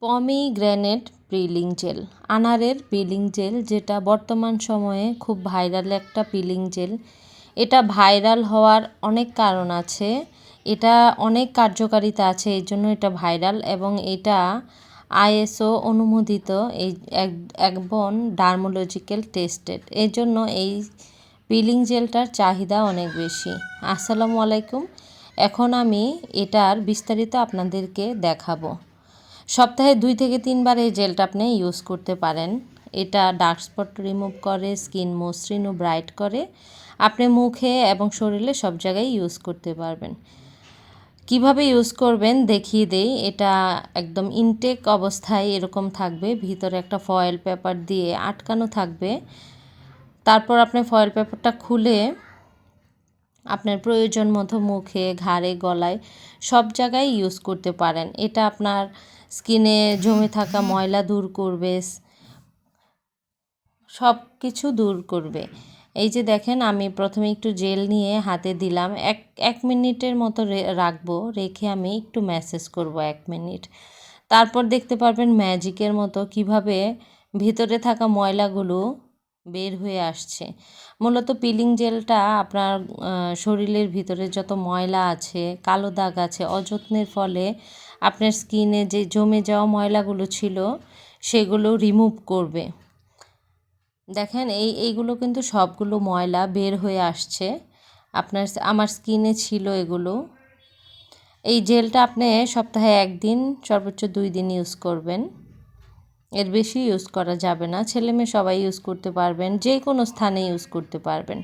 Pomegranate peeling gel, আনারের peeling gel, যেটা বর্তমান সময়ে খুব ভাইরাল একটা পিলিং জেল। এটা ভাইরাল হওয়ার অনেক কারণ আছে, এটা অনেক কার্যকারিতা আছে, এই জন্য এটা ভাইরাল। এবং এটা আইএসও অনুমোদিত, এই এবং ডার্মোলজিক্যাল টেস্টেড, এই জন্য এই পিলিং জেলটার চাহিদা অনেক বেশি। আসসালামু আলাইকুম। এখন আমি এটার বিস্তারিত আপনাদেরকে দেখাবো। সপ্তাহে 2 থেকে 3 বার এই জেলটা আপনি ইউজ করতে পারেন। এটা ডার্ক স্পট রিমুভ করে, স্কিন মসৃণ ও ব্রাইট করে। আপনি মুখে এবং শরীরে সব জায়গায় ইউজ করতে পারবেন। কিভাবে ইউজ করবেন দেখিয়ে দেই। এটা একদম ইনটেক অবস্থায় এরকম থাকবে, ভিতরে একটা ফয়েল পেপার দিয়ে আটকানো থাকবে। তারপর আপনি ফয়েল পেপারটা খুলে আপনার প্রয়োজন মতো মুখে, ঘাড়ে, গলায় সব জায়গায় ইউজ করতে পারেন। এটা আপনার স্কিনে জমে থাকা ময়লা দূর করবে, সব কিছু দূর করবে। এই যে দেখেন, আমি প্রথমে একটু জেল নিয়ে হাতে দিলাম, এক মিনিটের মতো রাখবো, রেখে আমি একটু ম্যাসেজ করব 1 মিনিট। তারপর দেখতে পারবেন ম্যাজিকের মতো কিভাবে ভিতরে থাকা ময়লাগুলো বের হয়ে আসছে। মূলত পিলিং জেলটা আপনার শরীরের ভিতরে যত ময়লা আছে, কালো দাগ আছে, অযত্নের ফলে আপনার স্কিনে যে জমে যাওয়া ময়লাগুলো ছিল সেগুলো রিমুভ করবে। দেখেন এইগুলো কিন্তু সবগুলো ময়লা বের হয়ে আসছে। আমার স্কিনে ছিল এগুলো। এই জেলটা আপনি সপ্তাহে 1 দিন, সর্বোচ্চ 2 দিন ইউজ করবেন, এর বেশি ইউজ করা যাবে না। ছেলে মেয়ে সবাই ইউজ করতে পারবেন, যে কোনো স্থানে ইউজ করতে পারবেন।